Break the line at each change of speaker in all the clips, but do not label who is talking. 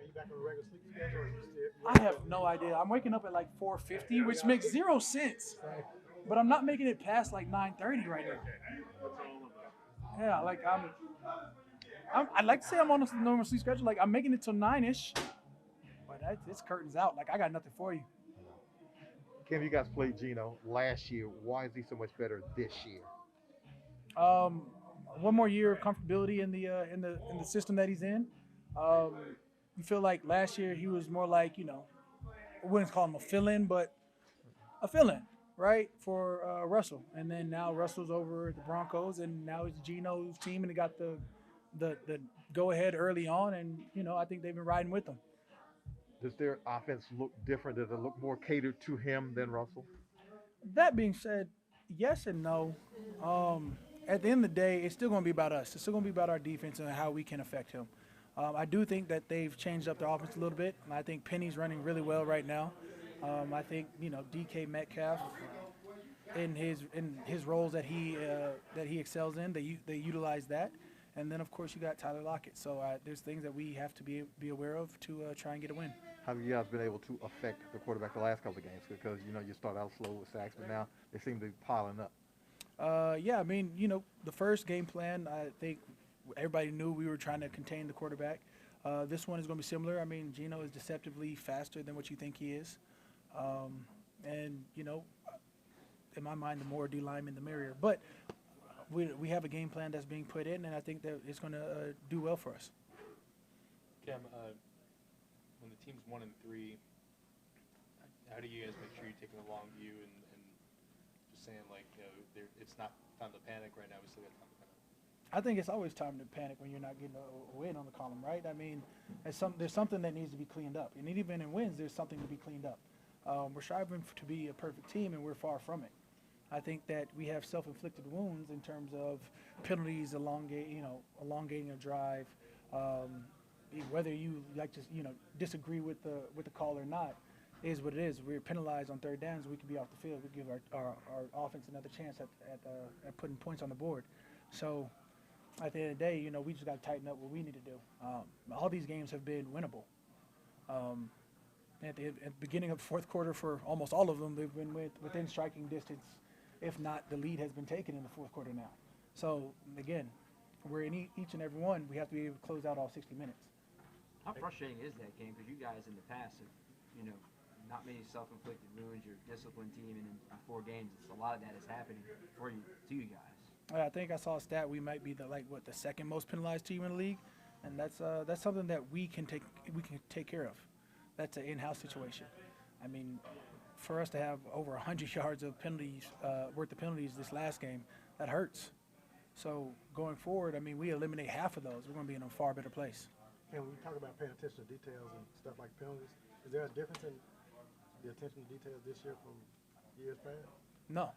you back on the regular sleep schedule? Or
I have no idea. I'm waking up at like 4:50, which makes zero sense. But I'm not making it past like 9:30 right now. Yeah, like I'd like to say I'm on a normal sleep schedule. Like I'm making it till 9ish, but it's curtains out. Like I got nothing for you.
Kim, you guys played Geno last year. Why is he so much better this year?
Um, one more year of comfortability in the system that he's in. You feel like last year he was more like I wouldn't call him a fill-in, but a fill-in, right, for Russell. And then now Russell's over at the Broncos, and now it's Geno's team, and they got the go ahead early on, and I think they've been riding with them.
Does their offense look different? Does it look more catered to him than Russell?
That being said, yes and no. At the end of the day, it's still going to be about us. It's still going to be about our defense and how we can affect him. I do think that they've changed up their offense a little bit. And I think Penny's running really well right now. I think DK Metcalf in his roles that he excels in, they utilize that. And then of course you got Tyler Lockett. So there's things that we have to be aware of to try and get a win.
How have you guys been able to affect the quarterback the last couple of games? Because you start out slow with sacks, but now they seem to be piling up.
Yeah, I mean, the first game plan, I think everybody knew we were trying to contain the quarterback. This one is going to be similar. I mean, Geno is deceptively faster than what you think he is. And, in my mind, the more D linemen, the merrier. But we have a game plan that's being put in, and I think that it's going to do well for us.
Cam, when the team's 1-3, how do you guys make sure you're taking a long view and just saying, like, it's not time to panic right now, we still got time to panic?
I think it's always time to panic when you're not getting a win on the column, right? I mean, there's something that needs to be cleaned up. And even in wins, there's something to be cleaned up. We're striving to be a perfect team, and we're far from it. I think that we have self-inflicted wounds in terms of penalties, elongating a drive. Whether you like to, disagree with the call or not, is what it is. We're penalized on third downs. We could be off the field. We give our offense another chance at putting points on the board. So at the end of the day, we just got to tighten up what we need to do. All these games have been winnable. At the beginning of the fourth quarter, for almost all of them, they've been within striking distance. If not, the lead has been taken in the fourth quarter now. So again, we're in each and every one. We have to be able to close out all 60 minutes.
How frustrating is that game? Because you guys in the past have, not many self-inflicted wounds. You're a disciplined team, and in 4 games, a lot of that is happening for you, to you guys.
I think I saw a stat. We might be the second most penalized team in the league, and that's something that we can take care of. That's an in-house situation. I mean, for us to have over 100 yards of penalties, worth of penalties this last game, that hurts. So going forward, I mean, we eliminate half of those, we're going to be in a far better place.
And when we talk about paying attention to details and stuff like penalties, is there a difference in the attention to details this year from years past?
No.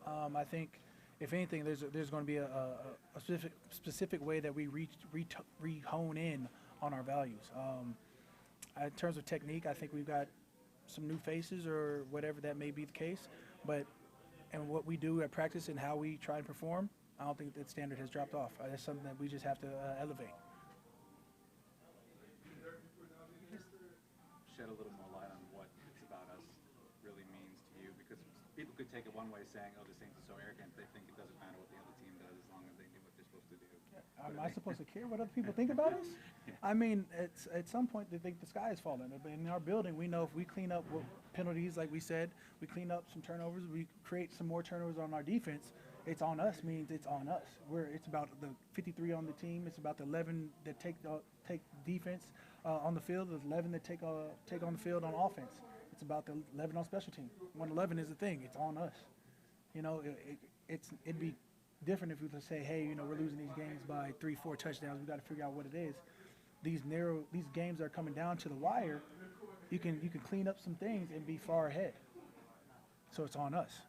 I think, if anything, there's going to be a specific way that we hone in on our values. In terms of technique, I think we've got some new faces or whatever that may be the case. And what we do at practice and how we try and perform, I don't think that standard has dropped off. That's something that we just have to elevate.
Shed a little more light on what It's About Us really means to you, because people could take it one way saying, oh, the Saints are so arrogant, they think it doesn't matter what the other team does as long as they do what they're supposed to do.
Am I supposed to care what other people think about us? I mean, at some point they think the sky is falling. In our building, we know if we clean up penalties, like we said, we clean up some turnovers, we create some more turnovers on our defense, it's on us means it's on us. It's about the 53 on the team. It's about the 11 that take defense on the field, the 11 that take on the field on offense. It's about the 11 on special team. 111 is the thing. It's on us. It'd be different if we could say, hey, we're losing these games by 3-4 touchdowns. We got to figure out what it is. These games are coming down to the wire. You can clean up some things and be far ahead. So it's on us.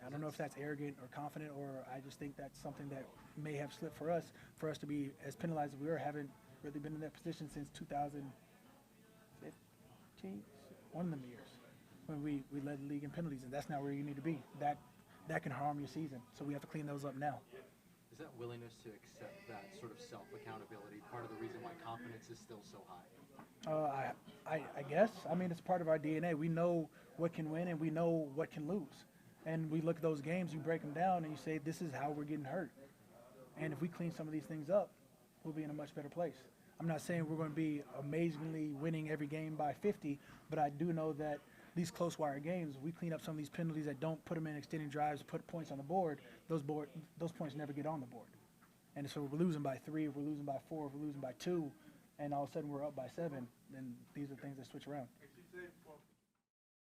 I don't know if that's arrogant or confident, or I just think that's something that may have slipped for us to be as penalized as we were. Haven't really been in that position since 2015, one of them years, when we led the league in penalties, and that's not where you need to be. That can harm your season, so we have to clean those up now.
Is that willingness to accept that sort of self-accountability part of the reason why confidence is still so high?
I guess. I mean, it's part of our DNA. We know what can win and we know what can lose. And we look at those games, you break them down, and you say, this is how we're getting hurt. And if we clean some of these things up, we'll be in a much better place. I'm not saying we're going to be amazingly winning every game by 50, but I do know that these close wire games, we clean up some of these penalties that don't put them in extending drives, put points on the board. Those points never get on the board. And so we're losing by 3, we're losing by 4, we're losing by 2, and all of a sudden we're up by 7. Then these are things that switch around.